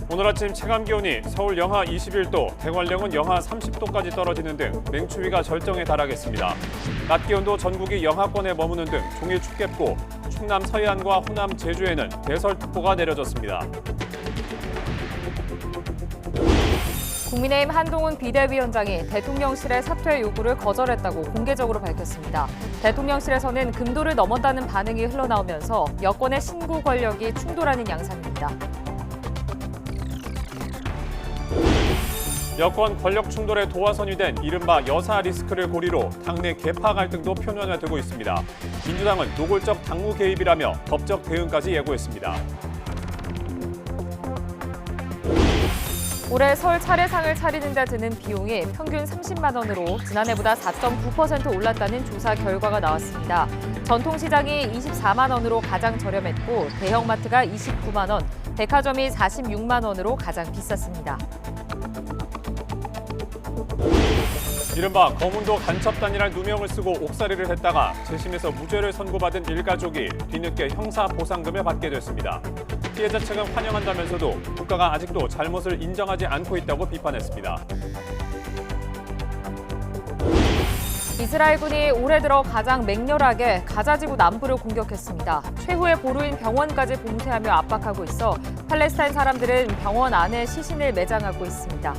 오늘 아침 체감기온이 서울 영하 21도, 대관령은 영하 30도까지 떨어지는 등 냉추위가 절정에 달하겠습니다. 낮 기온도 전국이 영하권에 머무는 등 종일 춥겠고 충남 서해안과 호남 제주에는 대설특보가 내려졌습니다. 국민의힘 한동훈 비대위원장이 대통령실의 사퇴 요구를 거절했다고 공개적으로 밝혔습니다. 대통령실에서는 금도를 넘었다는 반응이 흘러나오면서 여권의 신구 권력이 충돌하는 양상입니다. 여권 권력 충돌의 도화선이 된 이른바 여사 리스크를 고리로 당내 계파 갈등도 표면화되고 있습니다. 민주당은 노골적 당무 개입이라며 법적 대응까지 예고했습니다. 올해 설 차례상을 차리는 데 드는 비용이 평균 30만 원으로 지난해보다 4.9% 올랐다는 조사 결과가 나왔습니다. 전통시장이 24만 원으로 가장 저렴했고 대형마트가 29만 원, 백화점이 46만 원으로 가장 비쌌습니다. 이른바 검은도 간첩단이란 누명을 쓰고 옥살이를 했다가 재심에서 무죄를 선고받은 일가족이 뒤늦게 형사 보상금을 받게 됐습니다. 피해자 측은 환영한다면서도 국가가 아직도 잘못을 인정하지 않고 있다고 비판했습니다. 이스라엘군이 올해 들어 가장 맹렬하게 가자지구 남부를 공격했습니다. 최후의 보루인 병원까지 봉쇄하며 압박하고 있어 팔레스타인 사람들은 병원 안에 시신을 매장하고 있습니다.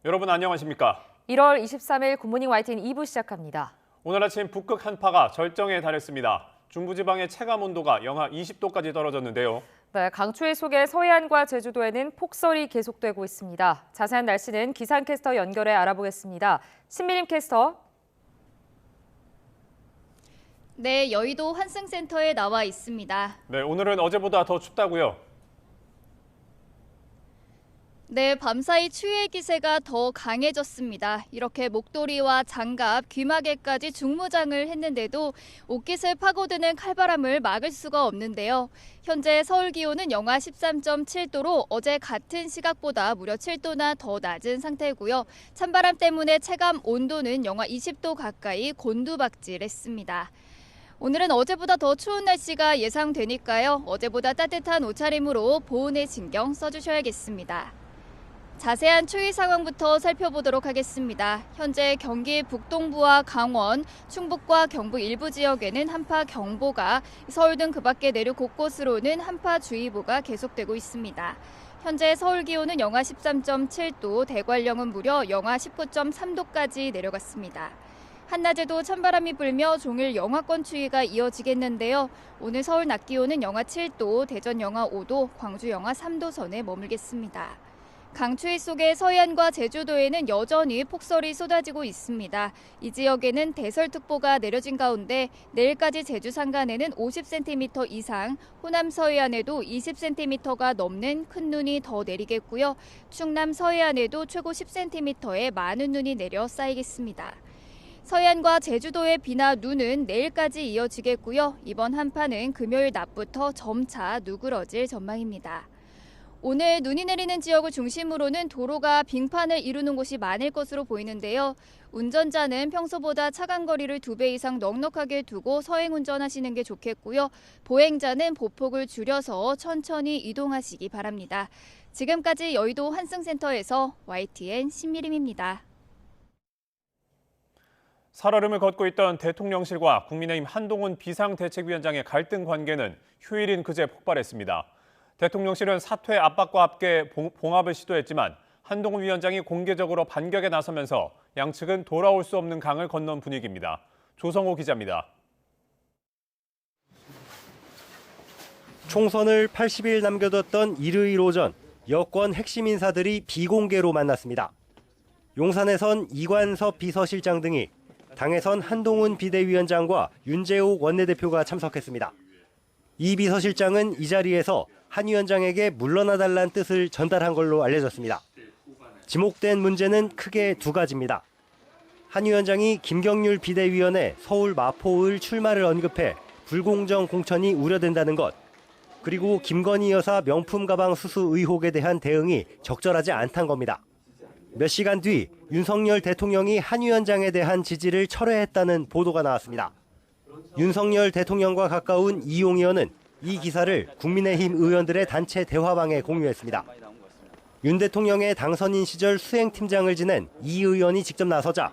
여러분 안녕하십니까? 1월 23일 굿모닝 YTN 2부 시작합니다. 오늘 아침 북극 한파가 절정에 달했습니다. 중부지방의 체감 온도가 영하 20도까지 떨어졌는데요. 네, 강추위 속에 서해안과 제주도에는 폭설이 계속되고 있습니다. 자세한 날씨는 기상캐스터 연결해 알아보겠습니다. 신미림 캐스터. 네, 여의도 환승센터에 나와 있습니다. 네, 오늘은 어제보다 더 춥다고요? 네, 밤사이 추위의 기세가 더 강해졌습니다. 이렇게 목도리와 장갑, 귀마개까지 중무장을 했는데도 옷깃을 파고드는 칼바람을 막을 수가 없는데요. 현재 서울 기온은 영하 13.7도로 어제 같은 시각보다 무려 7도나 더 낮은 상태고요. 찬바람 때문에 체감 온도는 영하 20도 가까이 곤두박질했습니다. 오늘은 어제보다 더 추운 날씨가 예상되니까요. 어제보다 따뜻한 옷차림으로 보온에 신경 써주셔야겠습니다. 자세한 추위 상황부터 살펴보도록 하겠습니다. 현재 경기 북동부와 강원, 충북과 경북 일부 지역에는 한파경보가, 서울 등 그밖의 내륙 곳곳으로는 한파주의보가 계속되고 있습니다. 현재 서울 기온은 영하 13.7도, 대관령은 무려 영하 19.3도까지 내려갔습니다. 한낮에도 찬바람이 불며 종일 영하권 추위가 이어지겠는데요. 오늘 서울 낮 기온은 영하 7도, 대전 영하 5도, 광주 영하 3도 선에 머물겠습니다. 강추위 속에 서해안과 제주도에는 여전히 폭설이 쏟아지고 있습니다. 이 지역에는 대설특보가 내려진 가운데 내일까지 제주 산간에는 50cm 이상, 호남 서해안에도 20cm가 넘는 큰 눈이 더 내리겠고요. 충남 서해안에도 최고 10cm의 많은 눈이 내려 쌓이겠습니다. 서해안과 제주도의 비나 눈은 내일까지 이어지겠고요. 이번 한파는 금요일 낮부터 점차 누그러질 전망입니다. 오늘 눈이 내리는 지역을 중심으로는 도로가 빙판을 이루는 곳이 많을 것으로 보이는데요. 운전자는 평소보다 차간 거리를 2배 이상 넉넉하게 두고 서행 운전하시는 게 좋겠고요. 보행자는 보폭을 줄여서 천천히 이동하시기 바랍니다. 지금까지 여의도 환승센터에서 YTN 신미림입니다. 살얼음을 걷고 있던 대통령실과 국민의힘 한동훈 비상대책위원장의 갈등 관계는 휴일인 그제 폭발했습니다. 대통령실은 사퇴 압박과 함께 봉합을 시도했지만 한동훈 위원장이 공개적으로 반격에 나서면서 양측은 돌아올 수 없는 강을 건넌 분위기입니다. 조성호 기자입니다. 총선을 80일 남겨뒀던 일요일 오전, 여권 핵심 인사들이 비공개로 만났습니다. 용산에선 이관섭 비서실장 등이, 당에선 한동훈 비대위원장과 윤재욱 원내대표가 참석했습니다. 이 비서실장은 이 자리에서 한 위원장에게 물러나달라는 뜻을 전달한 걸로 알려졌습니다. 지목된 문제는 크게 두 가지입니다. 한 위원장이 김경률 비대위원의 서울 마포을 출마를 언급해 불공정 공천이 우려된다는 것, 그리고 김건희 여사 명품 가방 수수 의혹에 대한 대응이 적절하지 않다는 겁니다. 몇 시간 뒤 윤석열 대통령이 한 위원장에 대한 지지를 철회했다는 보도가 나왔습니다. 윤석열 대통령과 가까운 이용 의원은 이 기사를 국민의힘 의원들의 단체 대화방에 공유했습니다. 윤 대통령의 당선인 시절 수행팀장을 지낸 이 의원이 직접 나서자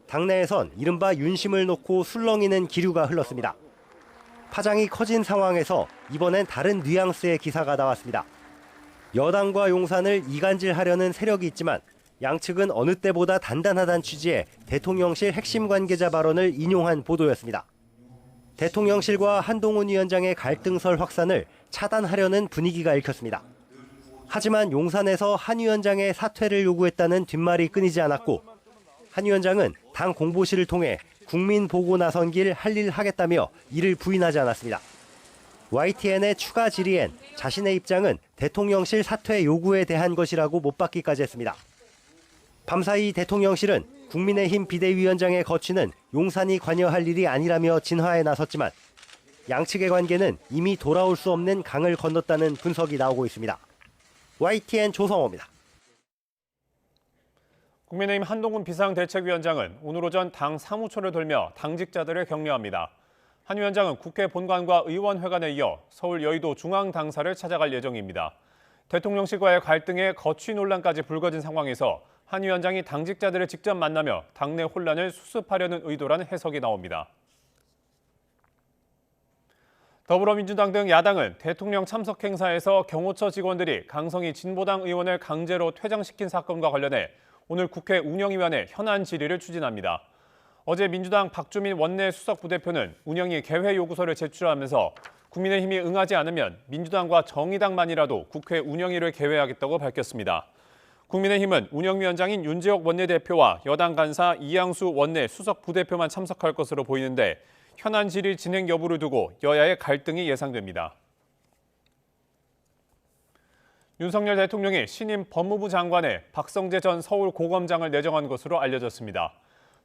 당내에선 이른바 윤심을 놓고 술렁이는 기류가 흘렀습니다. 파장이 커진 상황에서 이번엔 다른 뉘앙스의 기사가 나왔습니다. 여당과 용산을 이간질하려는 세력이 있지만 양측은 어느 때보다 단단하다는 취지의 대통령실 핵심 관계자 발언을 인용한 보도였습니다. 대통령실과 한동훈 위원장의 갈등설 확산을 차단하려는 분위기가 읽혔습니다. 하지만 용산에서 한 위원장의 사퇴를 요구했다는 뒷말이 끊이지 않았고 한 위원장은 당 공보실을 통해 국민 보고 나선 길 할 일 하겠다며 이를 부인하지 않았습니다. YTN의 추가 질의엔 자신의 입장은 대통령실 사퇴 요구에 대한 것이라고 못 받기까지 했습니다. 밤사이 대통령실은 국민의힘 비대위원장의 거취는 용산이 관여할 일이 아니라며 진화에 나섰지만 양측의 관계는 이미 돌아올 수 없는 강을 건넜다는 분석이 나오고 있습니다. YTN 조성호입니다. 국민의힘 한동훈 비상대책위원장은 오늘 오전 당 사무처를 돌며 당직자들을 격려합니다. 한 위원장은 국회 본관과 의원회관에 이어 서울 여의도 중앙당사를 찾아갈 예정입니다. 대통령실과의 갈등에 거취 논란까지 불거진 상황에서 한 위원장이 당직자들을 직접 만나며 당내 혼란을 수습하려는 의도라는 해석이 나옵니다. 더불어민주당 등 야당은 대통령 참석 행사에서 경호처 직원들이 강성희 진보당 의원을 강제로 퇴장시킨 사건과 관련해 오늘 국회 운영위원회 현안 질의를 추진합니다. 어제 민주당 박주민 원내 수석 부대표는 운영위 개회 요구서를 제출하면서 국민의힘이 응하지 않으면 민주당과 정의당만이라도 국회 운영위를 개회하겠다고 밝혔습니다. 국민의힘은 운영위원장인 윤재옥 원내대표와 여당 간사 이양수 원내 수석 부대표만 참석할 것으로 보이는데 현안 질의 진행 여부를 두고 여야의 갈등이 예상됩니다. 윤석열 대통령이 신임 법무부 장관에 박성재 전 서울고검장을 내정한 것으로 알려졌습니다.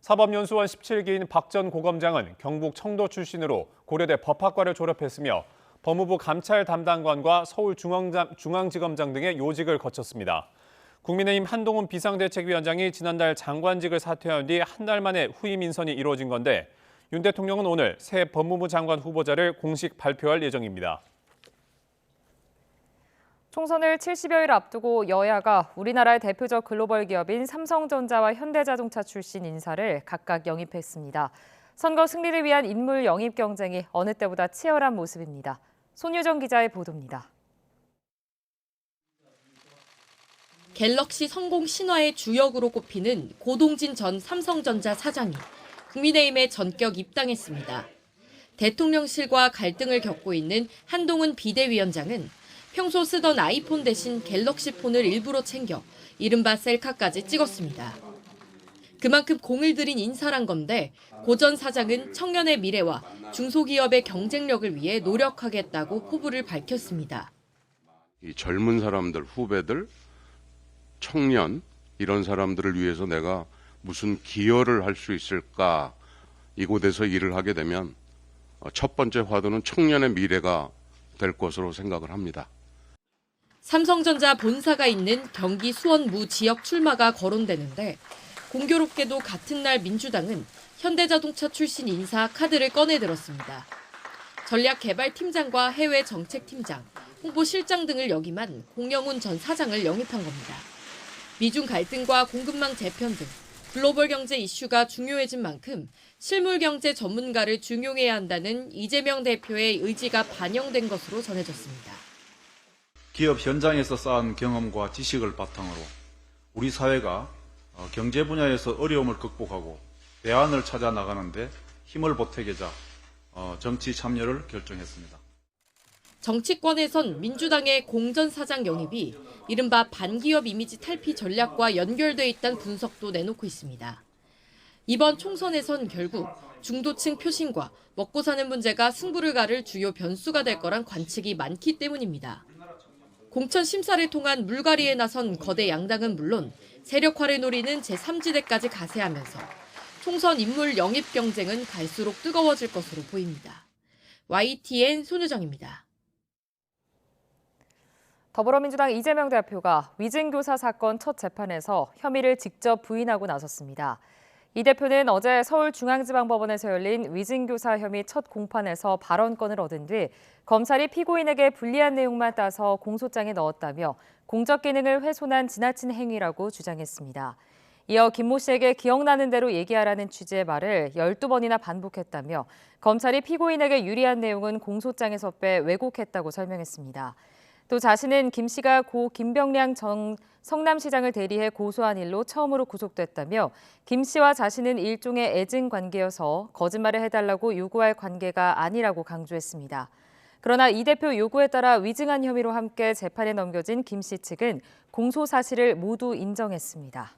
사법연수원 17기인 박 전 고검장은 경북 청도 출신으로 고려대 법학과를 졸업했으며 법무부 감찰 담당관과 서울중앙지검장 등의 요직을 거쳤습니다. 국민의힘 한동훈 비상대책위원장이 지난달 장관직을 사퇴한 뒤 한 달 만에 후임 인선이 이루어진 건데 윤 대통령은 오늘 새 법무부 장관 후보자를 공식 발표할 예정입니다. 총선을 70여일 앞두고 여야가 우리나라의 대표적 글로벌 기업인 삼성전자와 현대자동차 출신 인사를 각각 영입했습니다. 선거 승리를 위한 인물 영입 경쟁이 어느 때보다 치열한 모습입니다. 손유정 기자의 보도입니다. 갤럭시 성공 신화의 주역으로 꼽히는 고동진 전 삼성전자 사장이 국민의힘에 전격 입당했습니다. 대통령실과 갈등을 겪고 있는 한동훈 비대위원장은 평소 쓰던 아이폰 대신 갤럭시 폰을 일부러 챙겨 이른바 셀카까지 찍었습니다. 그만큼 공을 들인 인사란 건데 고 전 사장은 청년의 미래와 중소기업의 경쟁력을 위해 노력하겠다고 포부를 밝혔습니다. 이 젊은 사람들, 후배들, 청년 이런 사람들을 위해서 내가 무슨 기여를 할 수 있을까? 이곳에서 일을 하게 되면 첫 번째 화두는 청년의 미래가 될 것으로 생각을 합니다. 삼성전자 본사가 있는 경기 수원무 지역 출마가 거론되는데 공교롭게도 같은 날 민주당은 현대자동차 출신 인사 카드를 꺼내들었습니다. 전략개발팀장과 해외정책팀장, 홍보실장 등을 역임한 공영훈 전 사장을 영입한 겁니다. 미중 갈등과 공급망 재편 등 글로벌 경제 이슈가 중요해진 만큼 실물 경제 전문가를 중용해야 한다는 이재명 대표의 의지가 반영된 것으로 전해졌습니다. 기업 현장에서 쌓은 경험과 지식을 바탕으로 우리 사회가 경제 분야에서 어려움을 극복하고 대안을 찾아 나가는데 힘을 보태고자 정치 참여를 결정했습니다. 정치권에선 민주당의 공전 사장 영입이 이른바 반기업 이미지 탈피 전략과 연결돼 있다는 분석도 내놓고 있습니다. 이번 총선에선 결국 중도층 표심과 먹고 사는 문제가 승부를 가를 주요 변수가 될 거란 관측이 많기 때문입니다. 공천 심사를 통한 물갈이에 나선 거대 양당은 물론 세력화를 노리는 제3지대까지 가세하면서 총선 인물 영입 경쟁은 갈수록 뜨거워질 것으로 보입니다. YTN 손유정입니다. 더불어민주당 이재명 대표가 위증교사 사건 첫 재판에서 혐의를 직접 부인하고 나섰습니다. 이 대표는 어제 서울중앙지방법원에서 열린 위증교사 혐의 첫 공판에서 발언권을 얻은 뒤 검찰이 피고인에게 불리한 내용만 따서 공소장에 넣었다며 공적 기능을 훼손한 지나친 행위라고 주장했습니다. 이어 김모 씨에게 기억나는 대로 얘기하라는 취지의 말을 12번이나 반복했다며 검찰이 피고인에게 유리한 내용은 공소장에서 빼 왜곡했다고 설명했습니다. 또 자신은 김 씨가 고 김병량 전 성남시장을 대리해 고소한 일로 처음으로 구속됐다며 김 씨와 자신은 일종의 애증 관계여서 거짓말을 해달라고 요구할 관계가 아니라고 강조했습니다. 그러나 이 대표 요구에 따라 위증한 혐의로 함께 재판에 넘겨진 김 씨 측은 공소 사실을 모두 인정했습니다.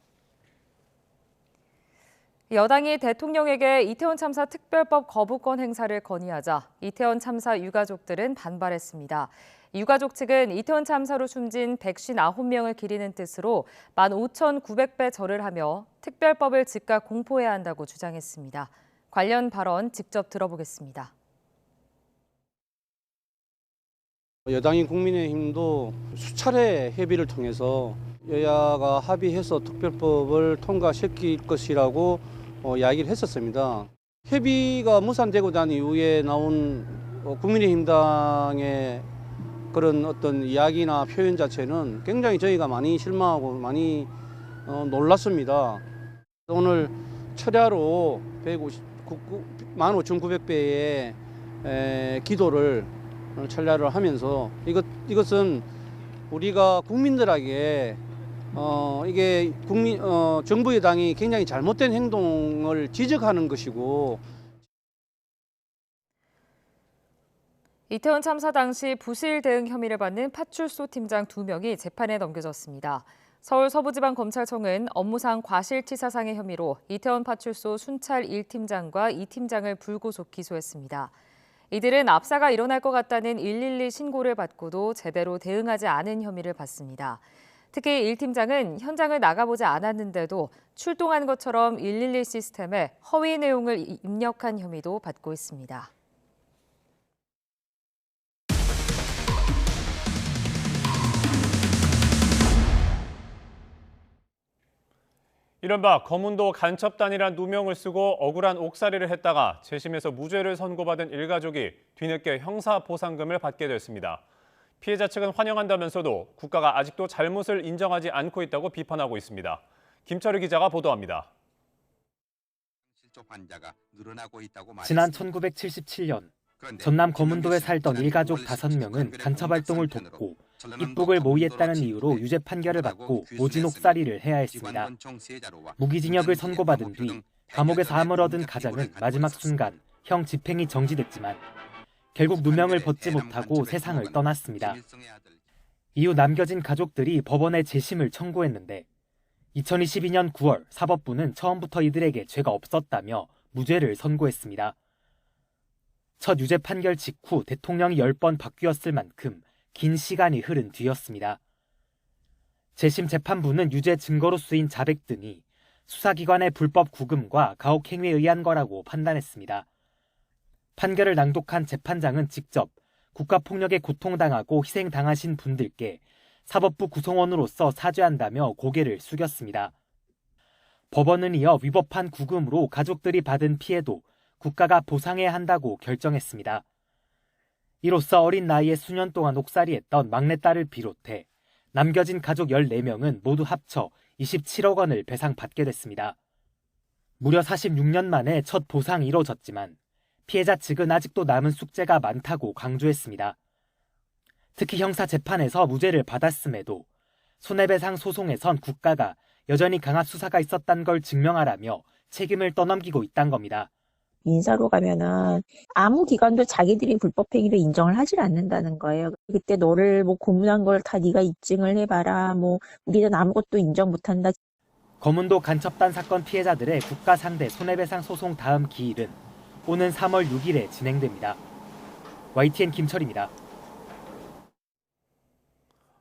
여당이 대통령에게 이태원 참사 특별법 거부권 행사를 건의하자 이태원 참사 유가족들은 반발했습니다. 유가족 측은 이태원 참사로 숨진 159명을 기리는 뜻으로 15,900배 절을 하며 특별법을 즉각 공포해야 한다고 주장했습니다. 관련 발언 직접 들어보겠습니다. 여당인 국민의힘도 수차례 협의를 통해서 여야가 합의해서 특별법을 통과시킬 것이라고 이야기를 했었습니다. 협의가 무산되고 난 이후에 나온 국민의힘당의 그런 어떤 이야기나 표현 자체는 굉장히 저희가 많이 실망하고 많이 놀랐습니다. 오늘 철야로 15,900배의 기도를 철야를 하면서 이것은 우리가 국민들에게 이게 정부 여당이 굉장히 잘못된 행동을 지적하는 것이고 이태원 참사 당시 부실 대응 혐의를 받는 파출소 팀장 2명이 재판에 넘겨졌습니다. 서울 서부지방검찰청은 업무상 과실치사상의 혐의로 이태원 파출소 순찰 1팀장과 2팀장을 불구속 기소했습니다. 이들은 압사가 일어날 것 같다는 112 신고를 받고도 제대로 대응하지 않은 혐의를 받습니다. 특히 1팀장은 현장을 나가보지 않았는데도 출동한 것처럼 112 시스템에 허위 내용을 입력한 혐의도 받고 있습니다. 이른바 검은도 간첩단이란 누명을 쓰고 억울한 옥살이를 했다가 재심에서 무죄를 선고받은 일가족이 뒤늦게 형사보상금을 받게 됐습니다. 피해자 측은 환영한다면서도 국가가 아직도 잘못을 인정하지 않고 있다고 비판하고 있습니다. 김철우 기자가 보도합니다. 지난 1977년 전남 검은도에 살던 일가족 5명은 간첩활동을 돕고 입북을 모의했다는 이유로 유죄 판결을 받고 오진옥살이를 해야 했습니다. 무기징역을 선고받은 뒤 감옥에서 암을 얻은 가장은 마지막 순간 형 집행이 정지됐지만 결국 누명을 벗지 못하고 세상을 떠났습니다. 이후 남겨진 가족들이 법원에 재심을 청구했는데 2022년 9월 사법부는 처음부터 이들에게 죄가 없었다며 무죄를 선고했습니다. 첫 유죄 판결 직후 대통령이 10번 바뀌었을 만큼 긴 시간이 흐른 뒤였습니다. 재심 재판부는 유죄 증거로 쓰인 자백 등이 수사기관의 불법 구금과 가혹 행위에 의한 거라고 판단했습니다. 판결을 낭독한 재판장은 직접 국가폭력에 고통당하고 희생당하신 분들께 사법부 구성원으로서 사죄한다며 고개를 숙였습니다. 법원은 이어 위법한 구금으로 가족들이 받은 피해도 국가가 보상해야 한다고 결정했습니다. 이로써 어린 나이에 수년 동안 옥살이했던 막내딸을 비롯해 남겨진 가족 14명은 모두 합쳐 27억 원을 배상받게 됐습니다. 무려 46년 만에 첫 보상이 이뤄졌지만 피해자 측은 아직도 남은 숙제가 많다고 강조했습니다. 특히 형사재판에서 무죄를 받았음에도 손해배상 소송에선 국가가 여전히 강압 수사가 있었다는 걸 증명하라며 책임을 떠넘기고 있다는 겁니다. 민사로 가면은 아무 기관도 자기들이 불법 행위를 인정을 하질 않는다는 거예요. 그때 너를 고문한 걸 다 네가 입증을 해봐라. 우리는 아무것도 인정 못한다. 검은도 간첩단 사건 피해자들의 국가 상대 손해배상 소송 다음 기일은 오는 3월 6일에 진행됩니다. YTN 김철입니다.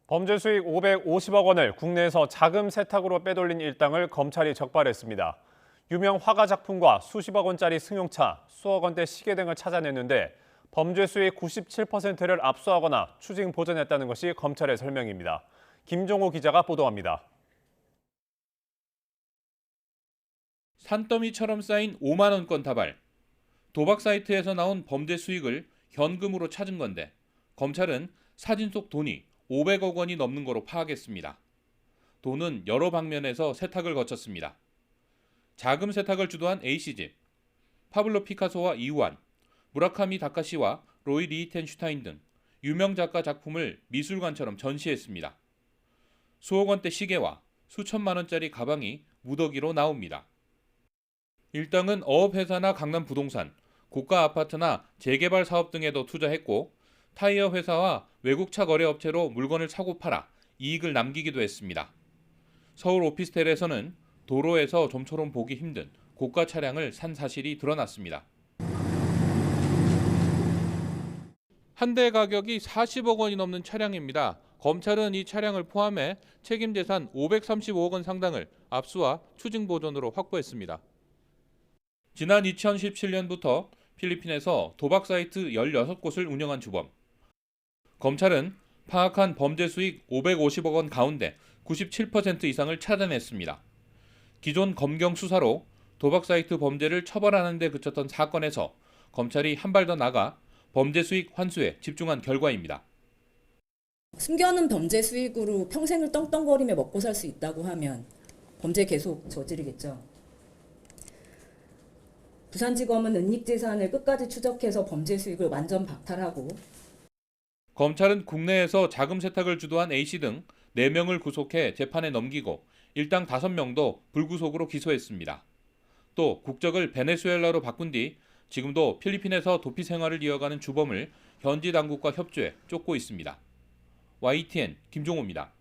범죄 수익 550억 원을 국내에서 자금 세탁으로 빼돌린 일당을 검찰이 적발했습니다. 유명 화가 작품과 수십억 원짜리 승용차, 수억 원대 시계 등을 찾아냈는데 범죄 수익 97%를 압수하거나 추징 보전했다는 것이 검찰의 설명입니다. 김종호 기자가 보도합니다. 산더미처럼 쌓인 5만 원권 다발. 도박 사이트에서 나온 범죄 수익을 현금으로 찾은 건데 검찰은 사진 속 돈이 500억 원이 넘는 거로 파악했습니다. 돈은 여러 방면에서 세탁을 거쳤습니다. 자금 세탁을 주도한 A씨집, 파블로 피카소와 이우한, 무라카미 다카시와 로이 리히텐슈타인 등 유명 작가 작품을 미술관처럼 전시했습니다. 수억 원대 시계와 수천만 원짜리 가방이 무더기로 나옵니다. 일당은 어업회사나 강남부동산, 고가 아파트나 재개발 사업 등에도 투자했고 타이어 회사와 외국차 거래업체로 물건을 사고 팔아 이익을 남기기도 했습니다. 서울 오피스텔에서는 도로에서 좀처럼 보기 힘든 고가 차량을 산 사실이 드러났습니다. 한 대 가격이 40억 원이 넘는 차량입니다. 검찰은 이 차량을 포함해 책임 재산 535억 원 상당을 압수와 추징 보존으로 확보했습니다. 지난 2017년부터 필리핀에서 도박 사이트 16곳을 운영한 주범. 검찰은 파악한 범죄 수익 550억 원 가운데 97% 이상을 찾아냈습니다. 기존 검경 수사로 도박 사이트 범죄를 처벌하는 데 그쳤던 사건에서 검찰이 한 발 더 나가 범죄 수익 환수에 집중한 결과입니다. 숨겨놓은 범죄 수익으로 평생을 떵떵거리며 먹고 살 수 있다고 하면 범죄 계속 저지르겠죠. 부산지검은 은닉재산을 끝까지 추적해서 범죄 수익을 완전 박탈하고 검찰은 국내에서 자금 세탁을 주도한 A씨 등 4명을 구속해 재판에 넘기고 일당 5명도 불구속으로 기소했습니다. 또 국적을 베네수엘라로 바꾼 뒤 지금도 필리핀에서 도피 생활을 이어가는 주범을 현지 당국과 협조해 쫓고 있습니다. YTN 김종호입니다.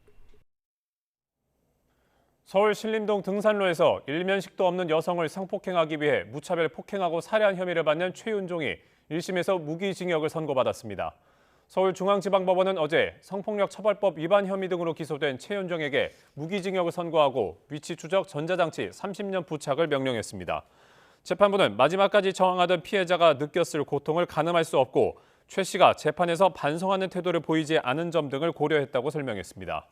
서울 신림동 등산로에서 일면식도 없는 여성을 성폭행하기 위해 무차별 폭행하고 살해한 혐의를 받는 최윤종이 1심에서 무기징역을 선고받았습니다. 서울중앙지방법원은 어제 성폭력 처벌법 위반 혐의 등으로 기소된 최윤종에게 무기징역을 선고하고 위치 추적 전자장치 30년 부착을 명령했습니다. 재판부는 마지막까지 저항하던 피해자가 느꼈을 고통을 가늠할 수 없고 최 씨가 재판에서 반성하는 태도를 보이지 않은 점 등을 고려했다고 설명했습니다.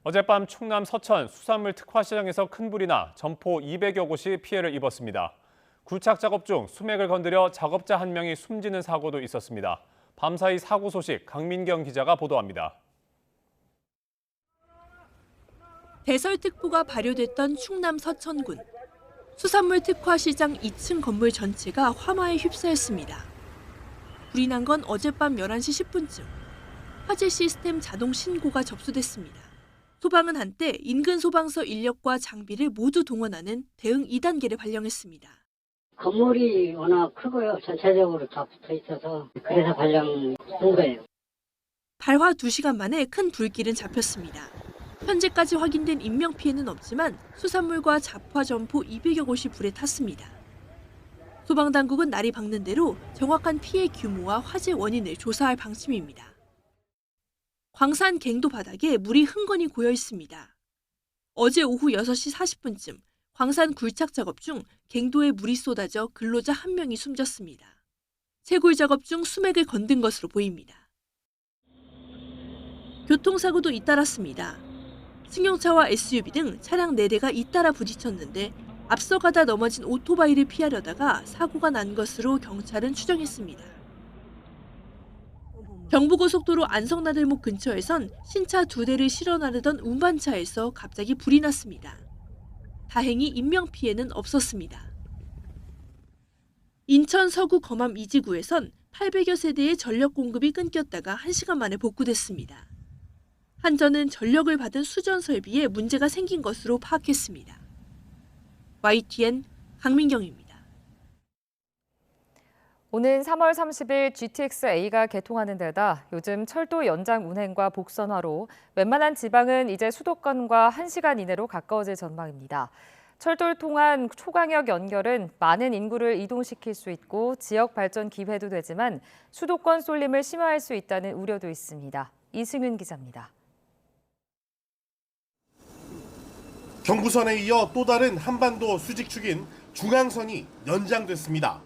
어젯밤 충남 서천 수산물 특화시장에서 큰 불이 나 점포 200여 곳이 피해를 입었습니다. 굴착 작업 중 수맥을 건드려 작업자 한 명이 숨지는 사고도 있었습니다. 밤사이 사고 소식 강민경 기자가 보도합니다. 대설특보가 발효됐던 충남 서천군. 수산물 특화시장 2층 건물 전체가 화마에 휩싸였습니다. 불이 난 건 어젯밤 11시 10분쯤. 화재 시스템 자동 신고가 접수됐습니다. 소방은 한때 인근 소방서 인력과 장비를 모두 동원하는 대응 2단계를 발령했습니다. 건물이 워낙 크고요. 전체적으로 다 붙어 있어서 그래서 발령한 거예요. 발화 2시간 만에 큰 불길은 잡혔습니다. 현재까지 확인된 인명피해는 없지만 수산물과 잡화 점포 200여 곳이 불에 탔습니다. 소방당국은 날이 밝는 대로 정확한 피해 규모와 화재 원인을 조사할 방침입니다. 광산 갱도 바닥에 물이 흥건히 고여 있습니다. 어제 오후 6시 40분쯤 광산 굴착 작업 중 갱도에 물이 쏟아져 근로자 한 명이 숨졌습니다. 채굴 작업 중 수맥을 건든 것으로 보입니다. 교통사고도 잇따랐습니다. 승용차와 SUV 등 차량 4대가 잇따라 부딪혔는데 앞서가다 넘어진 오토바이를 피하려다가 사고가 난 것으로 경찰은 추정했습니다. 경부고속도로 안성나들목 근처에선 신차 2대를 실어 나르던 운반차에서 갑자기 불이 났습니다. 다행히 인명피해는 없었습니다. 인천 서구 검암 이지구에선 800여 세대의 전력 공급이 끊겼다가 1시간 만에 복구됐습니다. 한전은 전력을 받은 수전 설비에 문제가 생긴 것으로 파악했습니다. YTN 강민경입니다. 오는 3월 30일 GTX-A가 개통하는 데다 요즘 철도 연장 운행과 복선화로 웬만한 지방은 이제 수도권과 1시간 이내로 가까워질 전망입니다. 철도를 통한 초광역 연결은 많은 인구를 이동시킬 수 있고 지역 발전 기회도 되지만 수도권 쏠림을 심화할 수 있다는 우려도 있습니다. 이승윤 기자입니다. 경부선에 이어 또 다른 한반도 수직축인 중앙선이 연장됐습니다.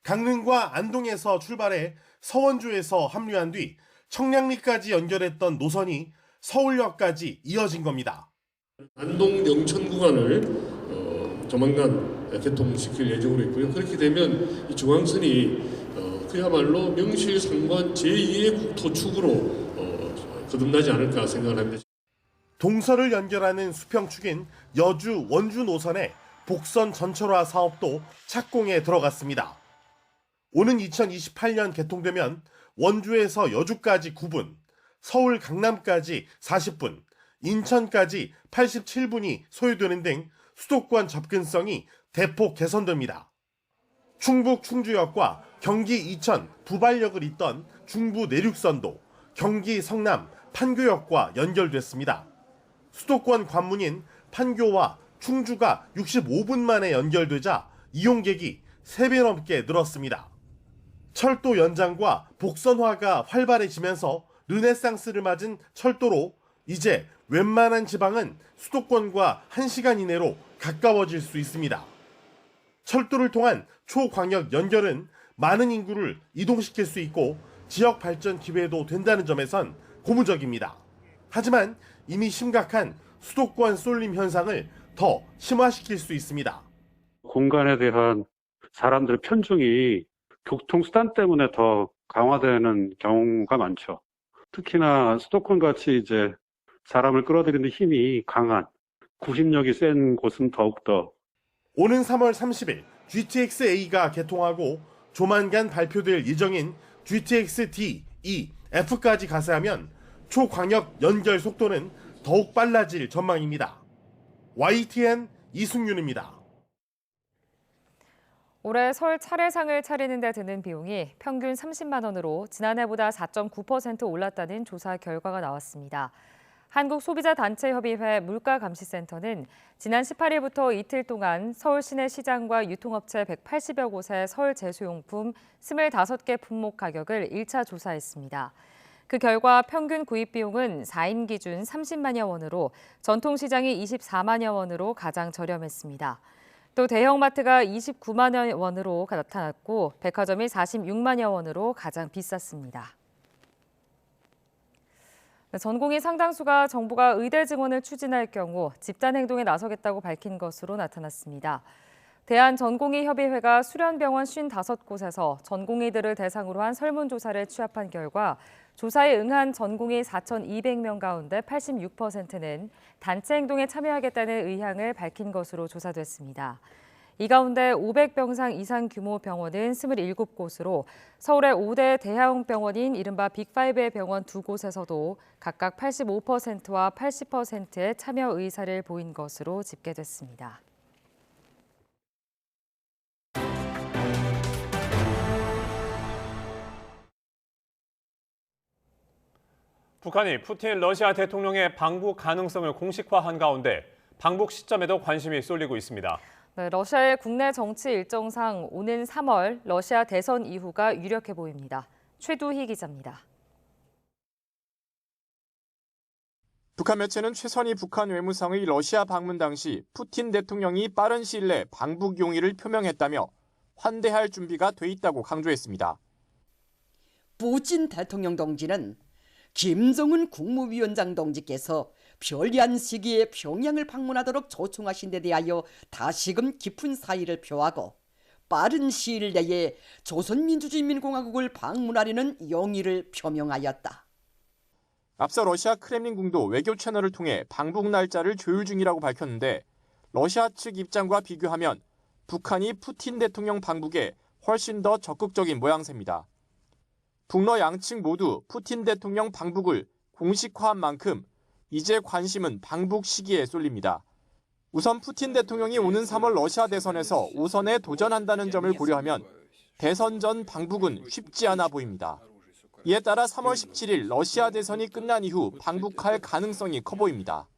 강릉과 안동에서 출발해 서원주에서 합류한 뒤 청량리까지 연결했던 노선이 서울역까지 이어진 겁니다. 안동 영천 구간을 조만간 개통시킬 예정으로 있고요. 그렇게 되면 이 중앙선이 그야말로 명실상부한 제2의 국토축으로 거듭나지 않을까 생각을 합니다. 동서를 연결하는 수평축인 여주 원주 노선의 복선 전철화 사업도 착공에 들어갔습니다. 오는 2028년 개통되면 원주에서 여주까지 9분, 서울 강남까지 40분, 인천까지 87분이 소요되는 등 수도권 접근성이 대폭 개선됩니다. 충북 충주역과 경기 이천 부발역을 잇던 중부 내륙선도 경기 성남 판교역과 연결됐습니다. 수도권 관문인 판교와 충주가 65분 만에 연결되자 이용객이 3배 넘게 늘었습니다. 철도 연장과 복선화가 활발해지면서 르네상스를 맞은 철도로 이제 웬만한 지방은 수도권과 1시간 이내로 가까워질 수 있습니다. 철도를 통한 초광역 연결은 많은 인구를 이동시킬 수 있고 지역 발전 기회도 된다는 점에선 고무적입니다. 하지만 이미 심각한 수도권 쏠림 현상을 더 심화시킬 수 있습니다. 공간에 대한 사람들의 편중이 교통수단 때문에 더 강화되는 경우가 많죠. 특히나 수도권 같이 이제 사람을 끌어들이는 힘이 강한 구심력이 센 곳은 더욱더. 오는 3월 30일 GTX-A가 개통하고 조만간 발표될 예정인 GTX-D, E, F까지 가세하면 초광역 연결 속도는 더욱 빨라질 전망입니다. YTN 이승윤입니다. 올해 설 차례상을 차리는 데 드는 비용이 평균 30만 원으로 지난해보다 4.9% 올랐다는 조사 결과가 나왔습니다. 한국소비자단체협의회 물가감시센터는 지난 18일부터 이틀 동안 서울 시내 시장과 유통업체 180여 곳의 설 제수용품 25개 품목 가격을 1차 조사했습니다. 그 결과 평균 구입 비용은 4인 기준 30만여 원으로 전통시장이 24만여 원으로 가장 저렴했습니다. 또 대형마트가 29만여 원으로 나타났고 백화점이 46만여 원으로 가장 비쌌습니다. 전공의 상당수가 정부가 의대 증원을 추진할 경우 집단 행동에 나서겠다고 밝힌 것으로 나타났습니다. 대한전공의협의회가 수련병원 55곳에서 전공의들을 대상으로 한 설문조사를 취합한 결과 조사에 응한 전공의 4,200명 가운데 86%는 단체 행동에 참여하겠다는 의향을 밝힌 것으로 조사됐습니다. 이 가운데 500병상 이상 규모 병원은 27곳으로 서울의 5대 대학병원인 이른바 빅5의 병원 2곳에서도 각각 85%와 80%의 참여 의사를 보인 것으로 집계됐습니다. 북한이 푸틴 러시아 대통령의 방북 가능성을 공식화한 가운데 방북 시점에도 관심이 쏠리고 있습니다. 네, 러시아의 국내 정치 일정상 오는 3월 러시아 대선 이후가 유력해 보입니다. 최두희 기자입니다. 북한 매체는 최선희 북한 외무상의 러시아 방문 당시 푸틴 대통령이 빠른 시일 내 방북 용의를 표명했다며 환대할 준비가 돼 있다고 강조했습니다. 푸틴 대통령 동지는 김정은 국무위원장 동지께서 편리한 시기에 평양을 방문하도록 초청하신 데 대하여 다시금 깊은 사의를 표하고 빠른 시일 내에 조선민주주의인민공화국을 방문하려는 용의를 표명하였다. 앞서 러시아 크렘린궁도 외교 채널을 통해 방북 날짜를 조율 중이라고 밝혔는데 러시아 측 입장과 비교하면 북한이 푸틴 대통령 방북에 훨씬 더 적극적인 모양새입니다. 북러 양측 모두 푸틴 대통령 방북을 공식화한 만큼 이제 관심은 방북 시기에 쏠립니다. 우선 푸틴 대통령이 오는 3월 러시아 대선에서 5선에 도전한다는 점을 고려하면 대선 전 방북은 쉽지 않아 보입니다. 이에 따라 3월 17일 러시아 대선이 끝난 이후 방북할 가능성이 커 보입니다.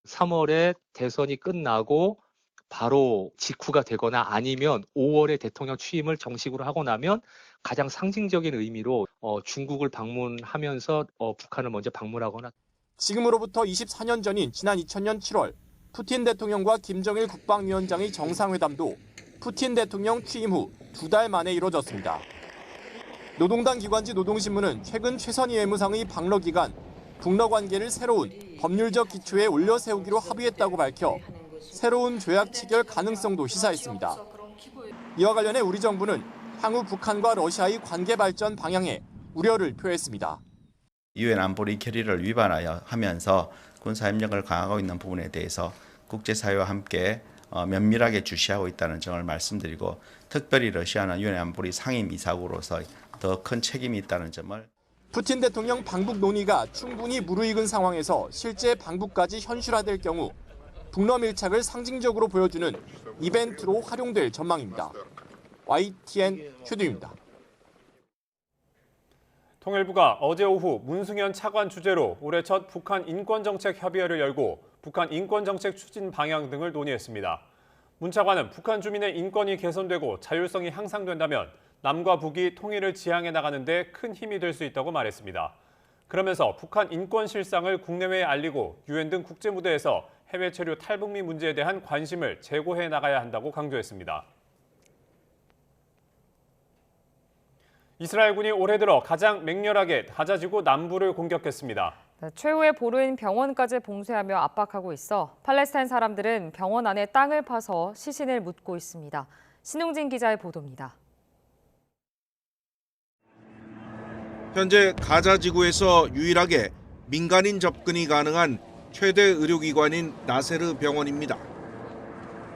3월에 대선이 끝나고 바로 직후가 되거나 아니면 5월에 대통령 취임을 정식으로 하고 나면 가장 상징적인 의미로 중국을 방문하면서 북한을 먼저 방문하거나. 지금으로부터 24년 전인 지난 2000년 7월 푸틴 대통령과 김정일 국방위원장의 정상회담도 푸틴 대통령 취임 후 2달 만에 이뤄졌습니다. 노동당 기관지 노동신문은 최근 최선희 외무상의 방러 기간 북러 관계를 새로운 법률적 기초에 올려 세우기로 합의했다고 밝혀 새로운 조약 체결 가능성도 시사했습니다. 이와 관련해 우리 정부는 향후 북한과 러시아의 관계 발전 방향에 우려를 표했습니다. 유엔 안보리 결의를 위반하여 하면서 군사협력을 강화하고 있는 부분에 대해서 국제사회와 함께 면밀하게 주시하고 있다는 점을 말씀드리고 특별히 러시아는 유엔 안보리 상임이사국으로서 더 큰 책임이 있다는 점을 푸틴 대통령 방북 논의가 충분히 무르익은 상황에서 실제 방북까지 현실화될 경우 북러 밀착을 상징적으로 보여주는 이벤트로 활용될 전망입니다. YTN 최두입니다. 통일부가 어제 오후 문승현 차관 주재로 올해 첫 북한 인권정책 협의회를 열고 북한 인권정책 추진 방향 등을 논의했습니다. 문 차관은 북한 주민의 인권이 개선되고 자율성이 향상된다면 남과 북이 통일을 지향해 나가는 데 큰 힘이 될 수 있다고 말했습니다. 그러면서 북한 인권 실상을 국내외에 알리고 유엔 등 국제 무대에서 해외 체류 탈북민 문제에 대한 관심을 제고해 나가야 한다고 강조했습니다. 이스라엘군이 올해 들어 가장 맹렬하게 가자지구 남부를 공격했습니다. 최후의 보루인 병원까지 봉쇄하며 압박하고 있어 팔레스타인 사람들은 병원 안에 땅을 파서 시신을 묻고 있습니다. 신웅진 기자의 보도입니다. 현재 가자 지구에서 유일하게 민간인 접근이 가능한 최대 의료기관인 나세르 병원입니다.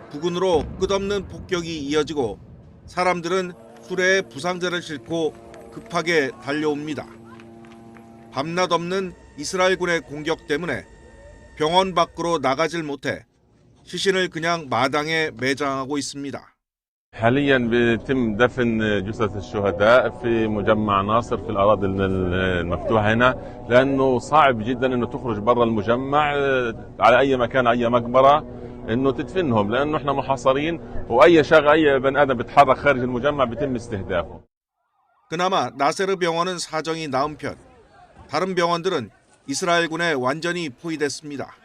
부근으로 끝없는 폭격이 이어지고 사람들은 수레에 부상자를 싣고 급하게 달려옵니다. 밤낮 없는 이스라엘군의 공격 때문에 병원 밖으로 나가질 못해 시신을 그냥 마당에 매장하고 있습니다. حاليا بيتم دفن جثث الشهداء في مجمع ناصر في الأراضي المفتوحة هنا لأنه صعب جدا إنه تخرج برا المجمع على أي مكان أي مقبرة إنه تدفنهم لأنه إحنا محاصرين وأي شغل أي بني آدم بيتحرك خارج المجمع بيتم استهدافه. 그나마 나세르 병원은 사정이 나은 편. 다른 병원들은 이스라엘군에 완전히 포위됐습니다.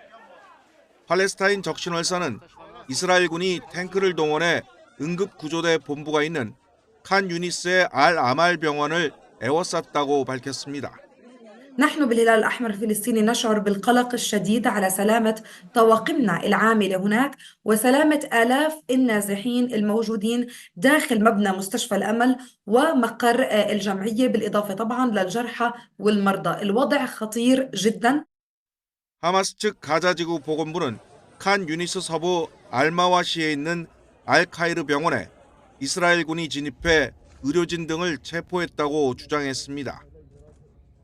팔레스타인 적신월사는 이스라엘군이 탱크를 동원해 응급구조대 본부가 있는 칸 유니스의 알 아말 병원을 에워쌌다고 밝혔습니다. نحن بالهلال الأحمر الفلسطيني نشعر بالقلق الشديد على سلامة طواقمنا العاملة هناك وسلامة آلاف النازحين الموجودين داخل مبنى مستشفى الأمل ومقر الجمعية بالإضافة طبعا للجرحى والمرضى. الوضع خطير جدا. 하마스 측 가자지구 보건부는 칸 유니스 서부 알마와시에 있는 알카이르 병원에 이스라엘군이 진입해 의료진 등을 체포했다고 주장했습니다.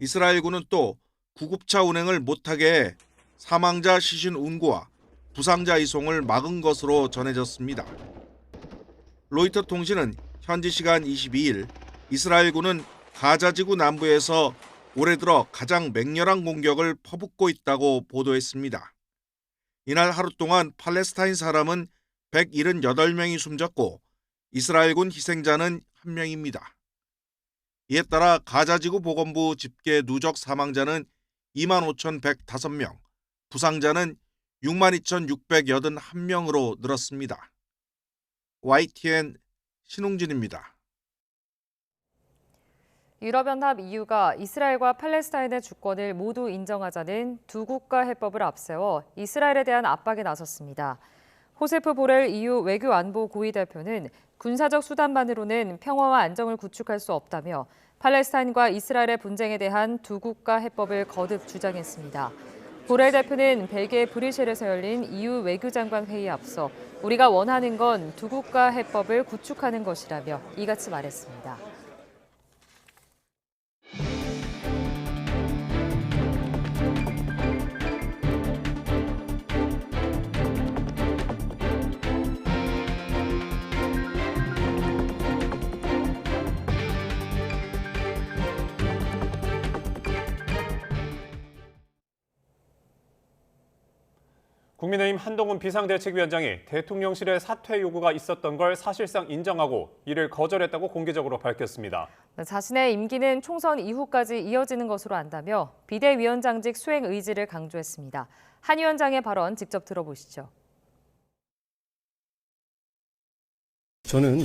이스라엘군은 또 구급차 운행을 못하게 해 사망자 시신 운구와 부상자 이송을 막은 것으로 전해졌습니다. 로이터 통신은 현지 시간 22일 이스라엘군은 가자지구 남부에서 올해 들어 가장 맹렬한 공격을 퍼붓고 있다고 보도했습니다. 이날 하루 동안 팔레스타인 사람은 178명이 숨졌고 이스라엘군 희생자는 1명입니다. 이에 따라 가자지구 보건부 집계 누적 사망자는 25,105명, 부상자는 62,681명으로 늘었습니다. YTN 신웅진입니다. 유럽연합 EU가 이스라엘과 팔레스타인의 주권을 모두 인정하자는 두 국가 해법을 앞세워 이스라엘에 대한 압박에 나섰습니다. 호세프 보렐 EU 외교안보 고위 대표는 군사적 수단만으로는 평화와 안정을 구축할 수 없다며 팔레스타인과 이스라엘의 분쟁에 대한 두 국가 해법을 거듭 주장했습니다. 보렐 대표는 벨기에 브뤼셀에서 열린 EU 외교장관 회의에 앞서 우리가 원하는 건 두 국가 해법을 구축하는 것이라며 이같이 말했습니다. 국민의힘 한동훈 비상대책위원장이 대통령실의 사퇴 요구가 있었던 걸 사실상 인정하고 이를 거절했다고 공개적으로 밝혔습니다. 자신의 임기는 총선 이후까지 이어지는 것으로 안다며 비대위원장직 수행 의지를 강조했습니다. 한 위원장의 발언 직접 들어보시죠. 저는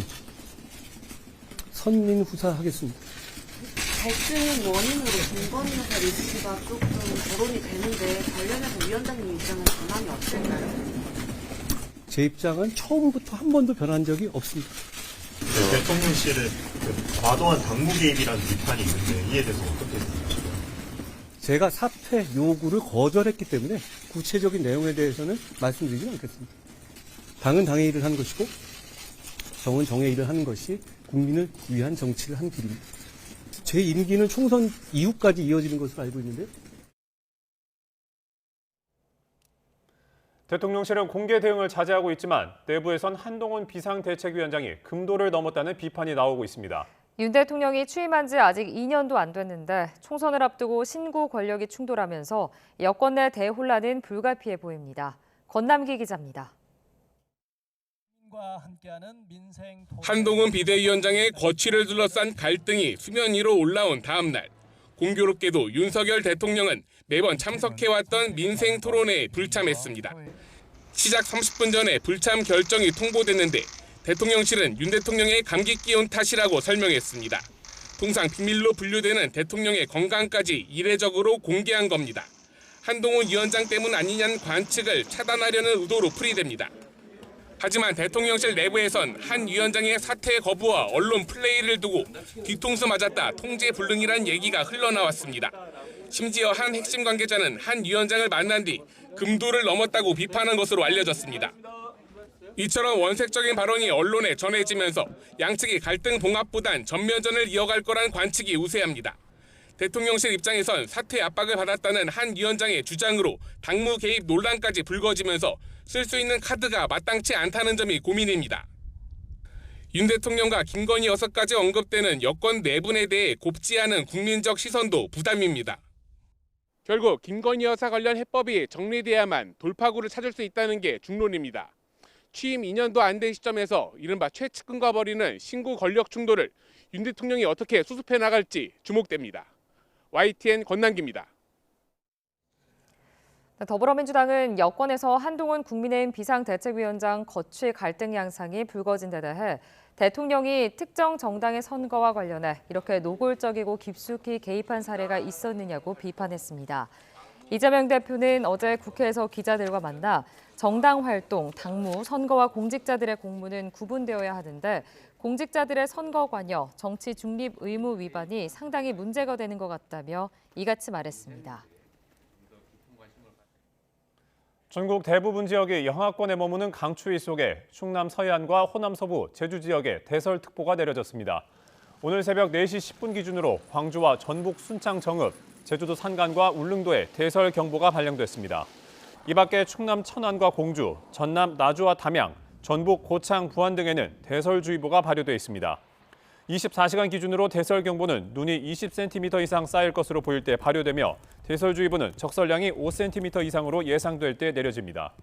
선민 후사하겠습니다. 갈등 원인으로 김건희여사 리스트가 조금 거론이 되는데 관련해서 위원장님 입장은 전환이 어떨까요? 제 입장은 처음부터 한 번도 변한 적이 없습니다. 대통령실의 과도한 당무 개입이라는 비판이 있는데 이에 대해서 어떻게 생각하십니까? 제가 사퇴 요구를 거절했기 때문에 구체적인 내용에 대해서는 말씀드리지 않겠습니다. 당은 당의 일을 하는 것이고 정은 정의 일을 하는 것이 국민을 위한 정치를 한 길입니다. 제 임기는 총선 이후까지 이어지는 것으로 알고 있는데요. 대통령실은 공개 대응을 자제하고 있지만 내부에선 한동훈 비상대책위원장이 금도를 넘었다는 비판이 나오고 있습니다. 윤 대통령이 취임한 지 아직 2년도 안 됐는데 총선을 앞두고 신구 권력이 충돌하면서 여권 내 대혼란은 불가피해 보입니다. 권남기 기자입니다. 한동훈 비대위원장의 거취를 둘러싼 갈등이 수면 위로 올라온 다음 날, 공교롭게도 윤석열 대통령은 매번 참석해왔던 민생 토론회에 불참했습니다. 시작 30분 전에 불참 결정이 통보됐는데 대통령실은 윤 대통령의 감기 기운 탓이라고 설명했습니다. 통상 비밀로 분류되는 대통령의 건강까지 이례적으로 공개한 겁니다. 한동훈 위원장 때문 아니냐는 관측을 차단하려는 의도로 풀이됩니다. 하지만 대통령실 내부에선 한 위원장의 사퇴 거부와 언론 플레이를 두고 뒤통수 맞았다 통제 불능이란 얘기가 흘러나왔습니다. 심지어 한 핵심 관계자는 한 위원장을 만난 뒤 금도를 넘었다고 비판한 것으로 알려졌습니다. 이처럼 원색적인 발언이 언론에 전해지면서 양측이 갈등 봉합보단 전면전을 이어갈 거란 관측이 우세합니다. 대통령실 입장에선 사퇴 압박을 받았다는 한 위원장의 주장으로 당무 개입 논란까지 불거지면서 쓸 수 있는 카드가 마땅치 않다는 점이 고민입니다. 윤 대통령과 김건희 여사까지 언급되는 여권 내분에 대해 곱지 않은 국민적 시선도 부담입니다. 결국 김건희 여사 관련 해법이 정리돼야만 돌파구를 찾을 수 있다는 게 중론입니다. 취임 2년도 안 된 시점에서 이른바 최측근과 벌이는 신구 권력 충돌을 윤 대통령이 어떻게 수습해 나갈지 주목됩니다. YTN 권남기입니다. 더불어민주당은 여권에서 한동훈 국민의힘 비상대책위원장 거취 갈등 양상이 불거진 데 대해 대통령이 특정 정당의 선거와 관련해 이렇게 노골적이고 깊숙이 개입한 사례가 있었느냐고 비판했습니다. 이재명 대표는 어제 국회에서 기자들과 만나 정당 활동, 당무, 선거와 공직자들의 공무는 구분되어야 하는데 공직자들의 선거 관여, 정치 중립 의무 위반이 상당히 문제가 되는 것 같다며 이같이 말했습니다. 전국 대부분 지역이 영하권에 머무는 강추위 속에 충남 서해안과 호남 서부, 제주 지역에 대설특보가 내려졌습니다. 오늘 새벽 4시 10분 기준으로 광주와 전북 순창 정읍, 제주도 산간과 울릉도에 대설경보가 발령됐습니다. 이 밖에 충남 천안과 공주, 전남 나주와 담양, 전북 고창 부안 등에는 대설주의보가 발효돼 있습니다. 24시간 기준으로 대설경보는 눈이 20cm 이상 쌓일 것으로 보일 때 발효되며 대설주의보는 적설량이 5cm 이상으로 예상될 때 내려집니다.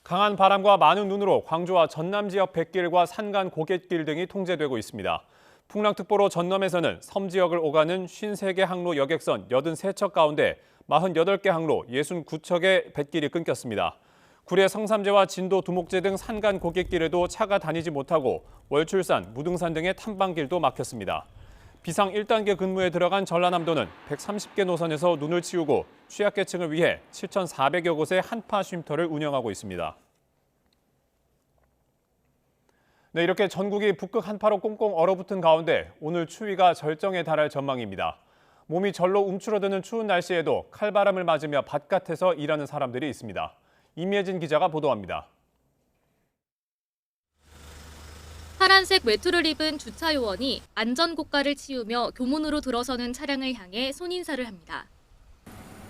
강한 바람과 많은 눈으로 광주와 전남 지역 뱃길과 산간 고갯길 등이 통제되고 있습니다. 풍랑특보로 전남에서는 섬 지역을 오가는 53개 항로 여객선 83척 가운데 48개 항로 69척의 뱃길이 끊겼습니다. 구례 성삼제와 진도 두목제 등 산간 고갯길에도 차가 다니지 못하고 월출산, 무등산 등의 탐방길도 막혔습니다. 비상 1단계 근무에 들어간 전라남도는 130개 노선에서 눈을 치우고 취약계층을 위해 7,400여 곳의 한파 쉼터를 운영하고 있습니다. 네, 이렇게 전국이 북극 한파로 꽁꽁 얼어붙은 가운데 오늘 추위가 절정에 달할 전망입니다. 몸이 절로 움츠러드는 추운 날씨에도 칼바람을 맞으며 바깥에서 일하는 사람들이 있습니다. 임예진 기자가 보도합니다. 파란색 외투를 입은 주차 요원이 안전고가를 치우며 교문으로 들어서는 차량을 향해 손인사를 합니다.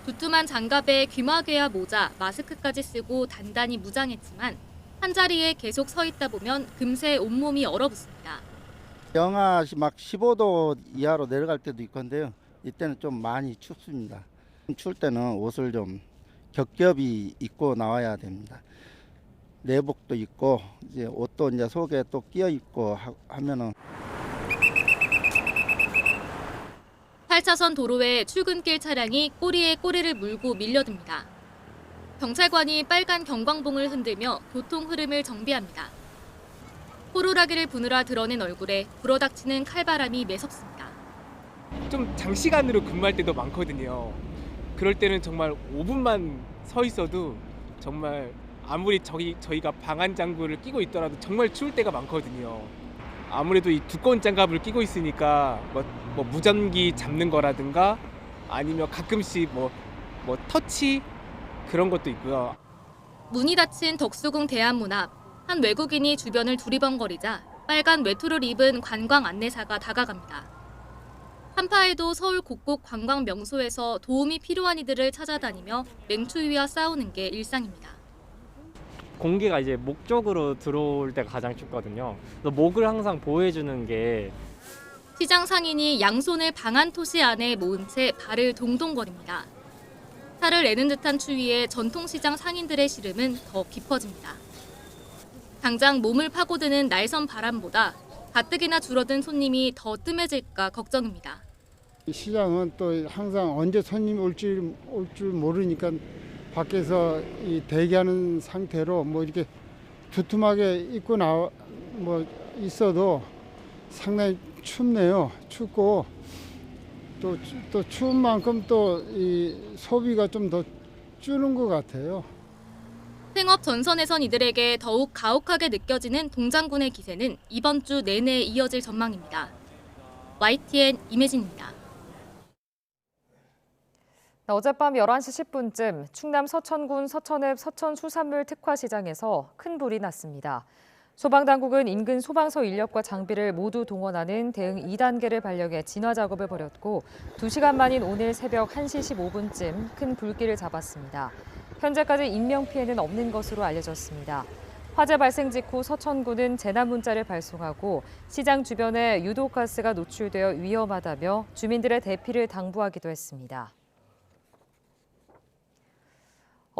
두툼한 장갑에 귀마개와 모자, 마스크까지 쓰고 단단히 무장했지만 한자리에 계속 서 있다 보면 금세 온몸이 얼어붙습니다. 영하 막 15도 이하로 내려갈 때도 있건데요. 이때는 좀 많이 춥습니다. 추울 때는 옷을 좀 겹겹이 입고 나와야 됩니다. 내복도 입고 이제 옷도 이제 속에 또 끼어 입고 하면은 8차선 도로에 출근길 차량이 꼬리에 꼬리를 물고 밀려듭니다. 경찰관이 빨간 경광봉을 흔들며 교통 흐름을 정비합니다. 호루라기를 부느라 드러낸 얼굴에 불어닥치는 칼바람이 매섭습니다. 좀 장시간으로 근무할 때도 많거든요. 그럴 때는 정말 5분만 서 있어도 정말 아무리 저희가 방한 장구를 끼고 있더라도 정말 추울 때가 많거든요. 아무래도 이 두꺼운 장갑을 끼고 있으니까 뭐 무전기 잡는 거라든가 아니면 가끔씩 뭐 터치 그런 것도 있고요. 문이 닫힌 덕수궁 대한문 앞, 한 외국인이 주변을 두리번거리자 빨간 외투를 입은 관광 안내사가 다가갑니다. 한파에도 서울 곳곳 관광 명소에서 도움이 필요한 이들을 찾아다니며 맹추위와 싸우는 게 일상입니다. 공기가 이제 목 쪽으로 들어올 때가 가장 춥거든요. 그래서 목을 항상 보호해주는 게 시장 상인이 양손을 방한 토시 안에 모은 채 발을 동동거립니다. 살을 내는 듯한 추위에 전통시장 상인들의 시름은 더 깊어집니다. 당장 몸을 파고드는 날선 바람보다 가뜩이나 줄어든 손님이 더 뜸해질까 걱정입니다. 시장은 또 항상 언제 손님이 올 줄 모르니까 밖에서 대기하는 상태로 뭐 이렇게 두툼하게 입고 있어도 상당히 춥네요. 춥고 또 추운 만큼 또 이 소비가 좀 더 줄는 것 같아요. 생업 전선에선 이들에게 더욱 가혹하게 느껴지는 동장군의 기세는 이번 주 내내 이어질 전망입니다. YTN 임혜진입니다. 어젯밤 11시 10분쯤 충남 서천군 서천읍 서천수산물 특화시장에서 큰 불이 났습니다. 소방당국은 인근 소방서 인력과 장비를 모두 동원하는 대응 2단계를 발령해 진화 작업을 벌였고 2시간 만인 오늘 새벽 1시 15분쯤 큰 불길을 잡았습니다. 현재까지 인명피해는 없는 것으로 알려졌습니다. 화재 발생 직후 서천군은 재난 문자를 발송하고 시장 주변에 유독가스가 노출되어 위험하다며 주민들의 대피를 당부하기도 했습니다.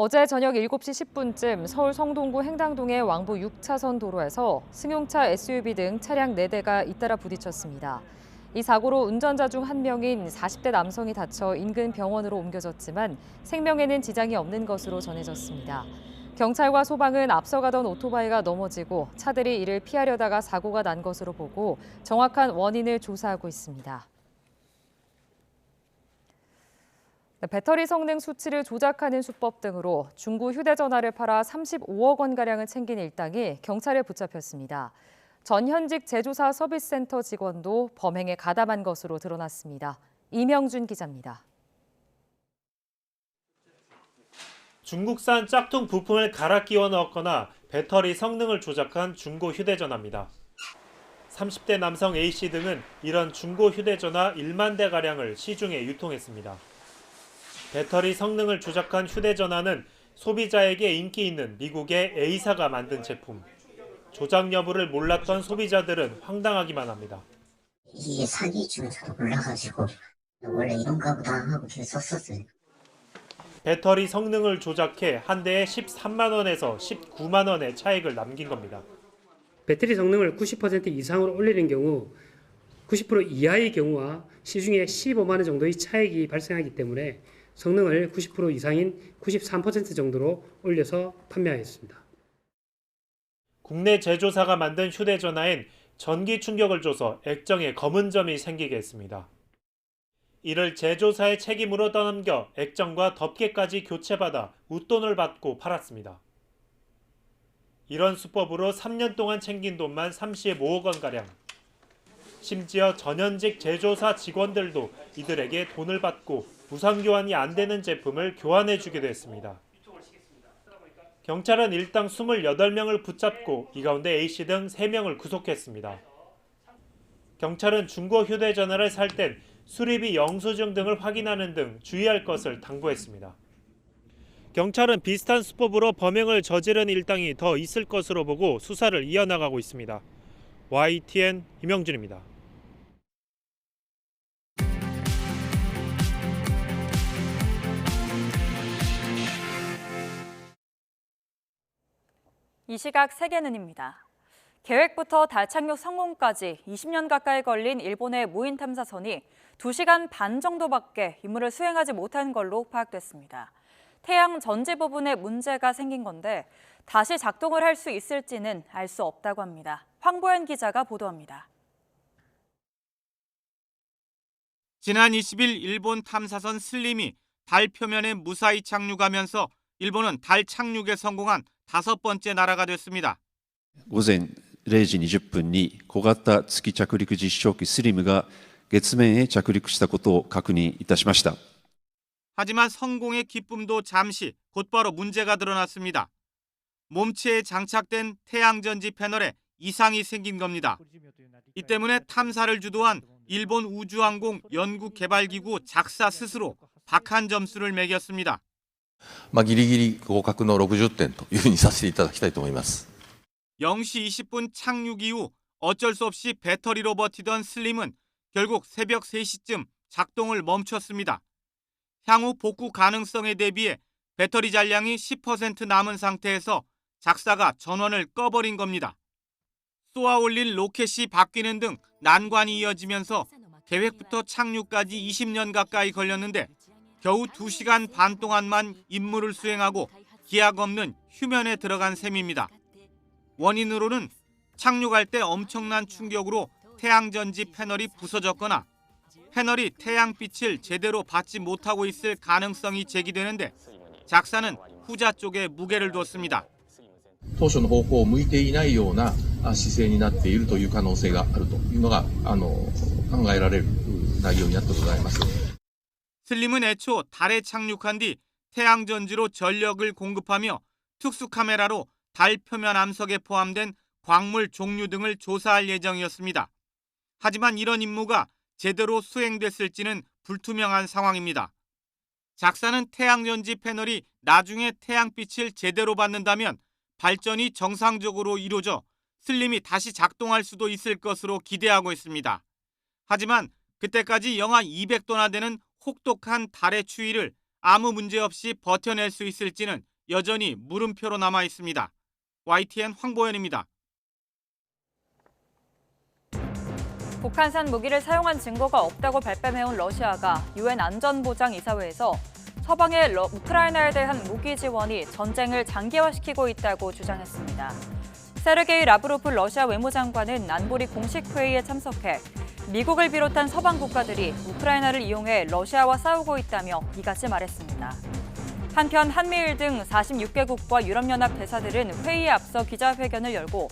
어제 저녁 7시 10분쯤 서울 성동구 행당동의 왕복 6차선 도로에서 승용차 SUV 등 차량 4대가 잇따라 부딪혔습니다. 이 사고로 운전자 중 한 명인 40대 남성이 다쳐 인근 병원으로 옮겨졌지만 생명에는 지장이 없는 것으로 전해졌습니다. 경찰과 소방은 앞서가던 오토바이가 넘어지고 차들이 이를 피하려다가 사고가 난 것으로 보고 정확한 원인을 조사하고 있습니다. 배터리 성능 수치를 조작하는 수법 등으로 중고 휴대전화를 팔아 35억 원가량을 챙긴 일당이 경찰에 붙잡혔습니다. 전현직 제조사 서비스센터 직원도 범행에 가담한 것으로 드러났습니다. 이명준 기자입니다. 중국산 짝퉁 부품을 갈아 끼워 넣었거나 배터리 성능을 조작한 중고 휴대전화입니다. 30대 남성 A씨 등은 이런 중고 휴대전화 1만 대가량을 시중에 유통했습니다. 배터리 성능을 조작한 휴대전화는 소비자에게 인기 있는 미국의 A사가 만든 제품. 조작 여부를 몰랐던 소비자들은 황당하기만 합니다. 이게 사기 줄 줄 몰라가지고 원래 이런가 보다 하고 계속 썼어요. 배터리 성능을 조작해 한 대에 13만 원에서 19만 원의 차익을 남긴 겁니다. 배터리 성능을 90% 이상으로 올리는 경우 90% 이하의 경우와 시중에 15만 원 정도의 차익이 발생하기 때문에 성능을 90% 이상인 93% 정도로 올려서 판매하였습니다. 국내 제조사가 만든 휴대전화엔 전기 충격을 줘서 액정에 검은 점이 생기게 했습니다. 이를 제조사의 책임으로 떠넘겨 액정과 덮개까지 교체받아 웃돈을 받고 팔았습니다. 이런 수법으로 3년 동안 챙긴 돈만 35억 원가량. 심지어 전현직 제조사 직원들도 이들에게 돈을 받고 무상 교환이 안 되는 제품을 교환해 주기도 했습니다. 경찰은 일당 28명을 붙잡고 이 가운데 A씨 등 3명을 구속했습니다. 경찰은 중고 휴대전화를 살 땐 수리비 영수증 등을 확인하는 등 주의할 것을 당부했습니다. 경찰은 비슷한 수법으로 범행을 저지른 일당이 더 있을 것으로 보고 수사를 이어나가고 있습니다. YTN 임영준입니다. 이 시각 세계는입니다. 계획부터 달 착륙 성공까지 20년 가까이 걸린 일본의 무인 탐사선이 2시간 반 정도밖에 임무를 수행하지 못한 걸로 파악됐습니다. 태양 전지 부분에 문제가 생긴 건데 다시 작동을 할 수 있을지는 알 수 없다고 합니다. 황보현 기자가 보도합니다. 지난 20일 일본 탐사선 슬림이 달 표면에 무사히 착륙하면서 일본은 달 착륙에 성공한 5번째 나라가 됐습니다. 午前0時20分に小型月着陸実証機スリムが月面へ着陸したことを確認いたしました。 하지만 성공의 기쁨도 잠시 곧바로 문제가 드러났습니다. 몸체에 장착된 태양전지 패널에 이상이 생긴 겁니다. 이 때문에 탐사를 주도한 일본 우주항공 연구개발기구 작사 스스로 박한 점수를 매겼습니다. ギリギリ合格の60点というふうにさせていただきたいと思います。 0시 20분 착륙 이후 어쩔 수 없이 배터리로 버티던 슬림은 결국 새벽 3시쯤 작동을 멈췄습니다. 향후 복구 가능성에 대비해 배터리 잔량이 10% 남은 상태에서 작사가 전원을 꺼버린 겁니다. 쏘아 올린 로켓이 바뀌는 등 난관이 이어지면서 계획부터 착륙까지 20년 가까이 걸렸는데 겨우 2시간 반 동안만 임무를 수행하고 기약 없는 휴면에 들어간 셈입니다. 원인으로는 착륙할 때 엄청난 충격으로 태양전지 패널이 부서졌거나 패널이 태양빛을 제대로 받지 못하고 있을 가능성이 제기되는데 작사는 후자 쪽에 무게를 뒀습니다. 当初の方向を向いていないような姿勢になっているという可能性があるというのが考えられる内容になってございます。 슬림은 애초 달에 착륙한 뒤 태양전지로 전력을 공급하며 특수 카메라로 달 표면 암석에 포함된 광물 종류 등을 조사할 예정이었습니다. 하지만 이런 임무가 제대로 수행됐을지는 불투명한 상황입니다. 작사는 태양전지 패널이 나중에 태양빛을 제대로 받는다면 발전이 정상적으로 이루어져 슬림이 다시 작동할 수도 있을 것으로 기대하고 있습니다. 하지만 그때까지 영하 200도나 되는 혹독한 달의 추위를 아무 문제 없이 버텨낼 수 있을지는 여전히 물음표로 남아 있습니다. YTN 황보현입니다. 북한산 무기를 사용한 증거가 없다고 발뺌해온 러시아가 유엔 안전보장이사회에서 서방의 우크라이나에 대한 무기 지원이 전쟁을 장기화시키고 있다고 주장했습니다. 세르게이 라브로프 러시아 외무장관은 안보리 공식 회의에 참석해 미국을 비롯한 서방 국가들이 우크라이나를 이용해 러시아와 싸우고 있다며 이같이 말했습니다. 한편 한미일 등 46개국과 유럽연합 대사들은 회의에 앞서 기자회견을 열고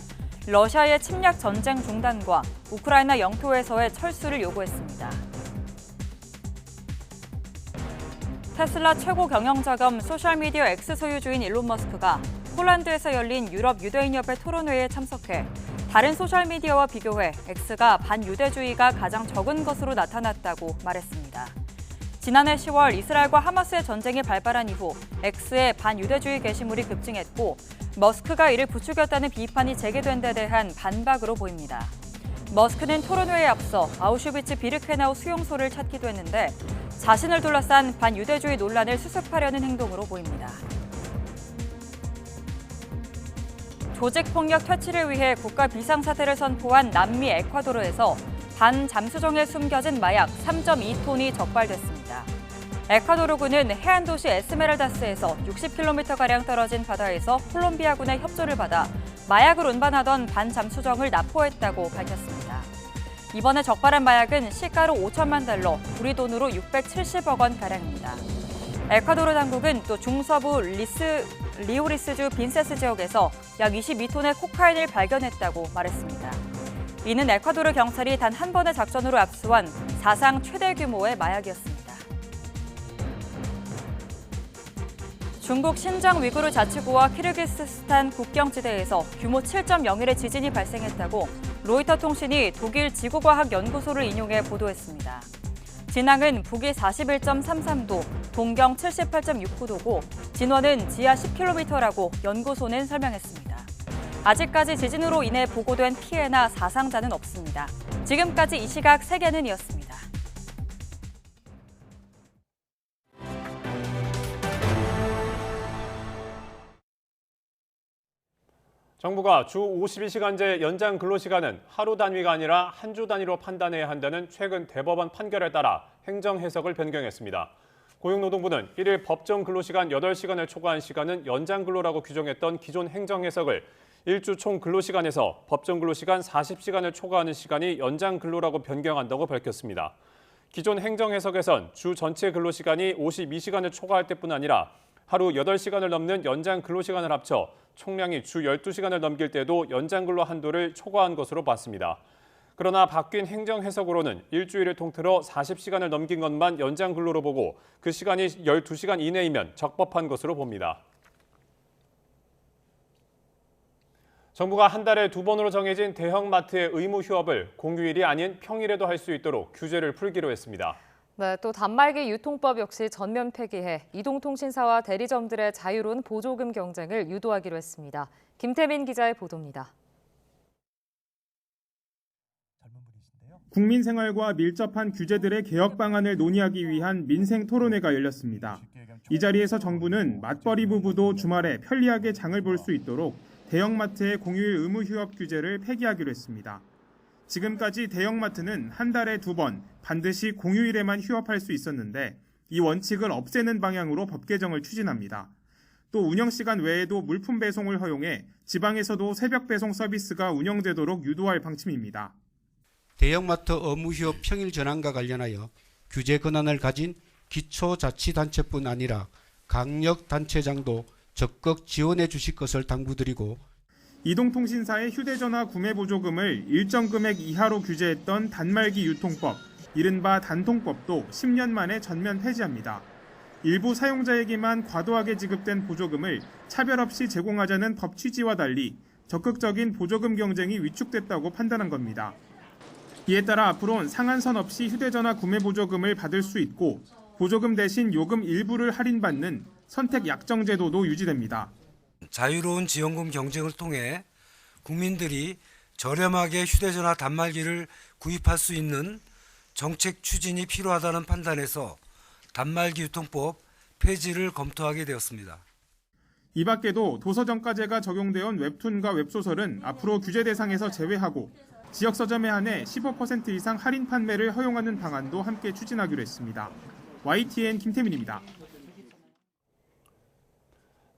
러시아의 침략 전쟁 중단과 우크라이나 영토에서의 철수를 요구했습니다. 테슬라 최고 경영자 겸 소셜미디어 X 소유주인 일론 머스크가 폴란드에서 열린 유럽 유대인협회 토론회에 참석해 다른 소셜미디어와 비교해 X가 반유대주의가 가장 적은 것으로 나타났다고 말했습니다. 지난해 10월 이스라엘과 하마스의 전쟁이 발발한 이후 X의 반유대주의 게시물이 급증했고 머스크가 이를 부추겼다는 비판이 제기된 데 대한 반박으로 보입니다. 머스크는 토론회에 앞서 아우슈비츠 비르케나우 수용소를 찾기도 했는데 자신을 둘러싼 반유대주의 논란을 수습하려는 행동으로 보입니다. 조직폭력 퇴치를 위해 국가 비상사태를 선포한 남미 에콰도르에서 반잠수정에 숨겨진 마약 3.2톤이 적발됐습니다. 에콰도르군은 해안 도시 에스메랄다스에서 60km가량 떨어진 바다에서 콜롬비아군의 협조를 받아 마약을 운반하던 반잠수정을 납포했다고 밝혔습니다. 이번에 적발한 마약은 시가로 5천만 달러, 우리 돈으로 670억 원가량입니다. 에콰도르 당국은 또 중서부 리오리스주 빈세스 지역에서 약 22톤의 코카인을 발견했다고 말했습니다. 이는 에콰도르 경찰이 단 한 번의 작전으로 압수한 사상 최대 규모의 마약이었습니다. 중국 신장 위구르 자치구와 키르기스스탄 국경지대에서 규모 7.01의 지진이 발생했다고 로이터 통신이 독일 지구과학연구소를 인용해 보도했습니다. 진앙은 북위 41.33도, 동경 78.69도고 진원은 지하 10km라고 연구소는 설명했습니다. 아직까지 지진으로 인해 보고된 피해나 사상자는 없습니다. 지금까지 이 시각 세계는이었습니다. 정부가 주 52시간제 연장 근로시간은 하루 단위가 아니라 한 주 단위로 판단해야 한다는 최근 대법원 판결에 따라 행정 해석을 변경했습니다. 고용노동부는 1일 법정 근로시간 8시간을 초과한 시간은 연장 근로라고 규정했던 기존 행정 해석을 일주 총 근로시간에서 법정 근로시간 40시간을 초과하는 시간이 연장 근로라고 변경한다고 밝혔습니다. 기존 행정해석에선 주 전체 근로시간이 52시간을 초과할 때뿐 아니라 하루 8시간을 넘는 연장 근로시간을 합쳐 총량이 주 12시간을 넘길 때도 연장 근로 한도를 초과한 것으로 봤습니다. 그러나 바뀐 행정해석으로는 일주일을 통틀어 40시간을 넘긴 것만 연장 근로로 보고 그 시간이 12시간 이내이면 적법한 것으로 봅니다. 정부가 한 달에 2번으로 정해진 대형마트의 의무 휴업을 공휴일이 아닌 평일에도 할 수 있도록 규제를 풀기로 했습니다. 네, 또 단말기 유통법 역시 전면 폐기해 이동통신사와 대리점들의 자유로운 보조금 경쟁을 유도하기로 했습니다. 김태민 기자의 보도입니다. 국민 생활과 밀접한 규제들의 개혁 방안을 논의하기 위한 민생 토론회가 열렸습니다. 이 자리에서 정부는 맞벌이 부부도 주말에 편리하게 장을 볼 수 있도록 대형마트의 공휴일 의무 휴업 규제를 폐기하기로 했습니다. 지금까지 대형마트는 한 달에 2번 반드시 공휴일에만 휴업할 수 있었는데 이 원칙을 없애는 방향으로 법 개정을 추진합니다. 또 운영시간 외에도 물품 배송을 허용해 지방에서도 새벽 배송 서비스가 운영되도록 유도할 방침입니다. 대형마트 의무휴업 평일 전환과 관련하여 규제 권한을 가진 기초자치단체뿐 아니라 강력단체장도 적극 지원해 주실 것을 당부드리고 이동통신사의 휴대전화 구매 보조금을 일정 금액 이하로 규제했던 단말기 유통법, 이른바 단통법도 10년 만에 전면 폐지합니다. 일부 사용자에게만 과도하게 지급된 보조금을 차별 없이 제공하자는 법 취지와 달리 적극적인 보조금 경쟁이 위축됐다고 판단한 겁니다. 이에 따라 앞으로는 상한선 없이 휴대전화 구매 보조금을 받을 수 있고 보조금 대신 요금 일부를 할인받는 선택 약정 제도도 유지됩니다. 자유로운 지원금 경쟁을 통해 국민들이 저렴하게 휴대전화 단말기를 구입할 수 있는 정책 추진이 필요하다는 판단에서 단말기 유통법 폐지를 검토하게 되었습니다. 이 밖에도 도서정가제가 적용되어 온 웹툰과 웹소설은 앞으로 규제 대상에서 제외하고 지역 서점에 한해 15% 이상 할인 판매를 허용하는 방안도 함께 추진하기로 했습니다. YTN 김태민입니다.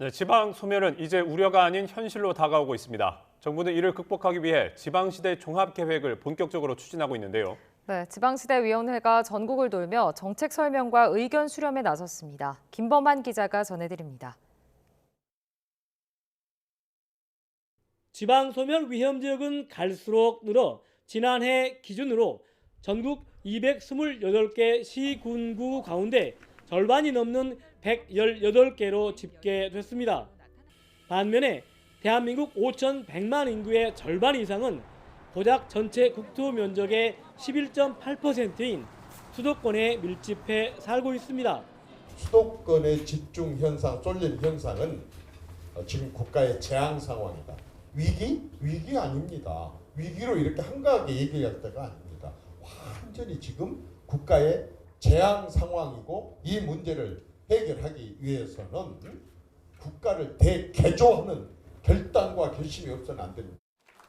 네, 지방 소멸은 이제 우려가 아닌 현실로 다가오고 있습니다. 정부는 이를 극복하기 위해 지방시대 종합계획을 본격적으로 추진하고 있는데요. 네, 지방시대위원회가 전국을 돌며 정책 설명과 의견 수렴에 나섰습니다. 김범한 기자가 전해드립니다. 지방 소멸 위험 지역은 갈수록 늘어 지난해 기준으로 전국 228개 시군구 가운데 절반이 넘는 118개로 집계됐습니다. 반면에 대한민국 5,100만 인구의 절반 이상은 고작 전체 국토 면적의 11.8%인 수도권에 밀집해 살고 있습니다. 수도권의 집중 현상, 쏠림 현상은 지금 국가의 재앙 상황이다. 위기 아닙니다. 위기로 이렇게 한가하게 얘기할 때가 아닙니다. 완전히 지금 국가의 재앙 상황이고 이 문제를 해결하기 위해서는 국가를 대개조하는 결단과 결심이 없어서는 안 됩니다.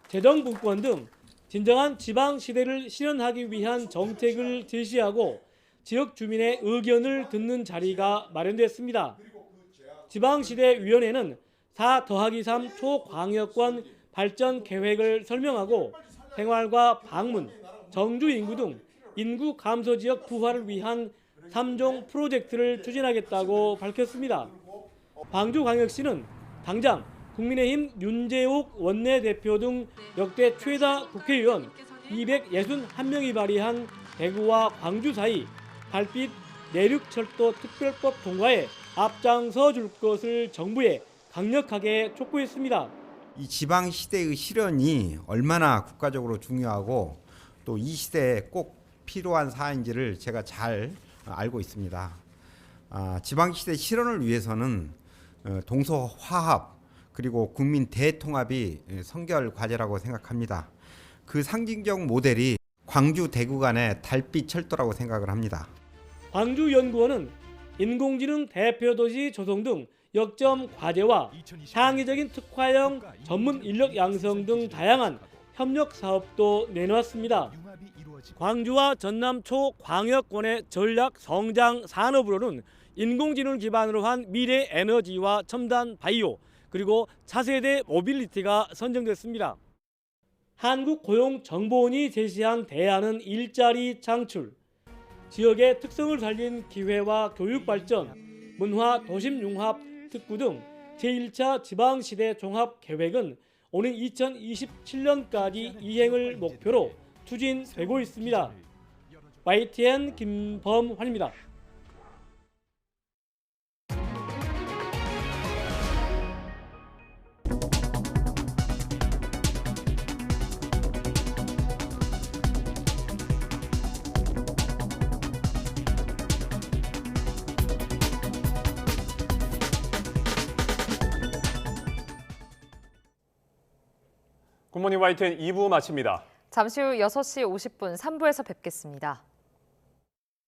재정분권 등 진정한 지방시대를 실현하기 위한 정책을 제시하고 지역 주민의 의견을 듣는 자리가 마련됐습니다. 지방시대위원회는 4+3 초광역권 발전 계획을 설명하고 생활과 방문, 정주 인구 등 인구 감소 지역 부활을 위한 3종 프로젝트를 추진하겠다고 밝혔습니다. 광주광역시는 당장 국민의힘 윤재욱 원내대표 등 역대 최다 국회의원 261명이 발의한 대구와 광주 사이 달빛 내륙철도 특별법 통과에 앞장서 줄 것을 정부에 강력하게 촉구했습니다. 이 지방 시대의 실현이 얼마나 국가적으로 중요하고 또 이 시대에 꼭 필요한 사안인지를 제가 잘 알고 있습니다. 지방 시대 실현을 위해서는 동서화합 그리고 국민 대통합이 선결 과제라고 생각합니다. 그 상징적 모델이 광주 대구 간의 달빛 철도라고 생각을 합니다. 광주연구원은 인공지능 대표도시 조성 등 역점 과제와 창의적인 특화형 전문 인력 양성 등 다양한 협력 사업도 내놓았습니다. 광주와 전남 초광역권의 전략 성장 산업으로는 인공지능을 기반으로 한 미래 에너지와 첨단 바이오 그리고 차세대 모빌리티가 선정됐습니다. 한국고용정보원이 제시한 대안은 일자리 창출, 지역의 특성을 살린 기회와 교육 발전, 문화 도심 융합 특구 등 제1차 지방시대 종합계획은 오는 2027년까지 이행을 목표로 추진되고 있습니다. YTN 김범환입니다. 굿모닝 YTN 2부 마칩니다. 잠시 후 6시 50분 3부에서 뵙겠습니다.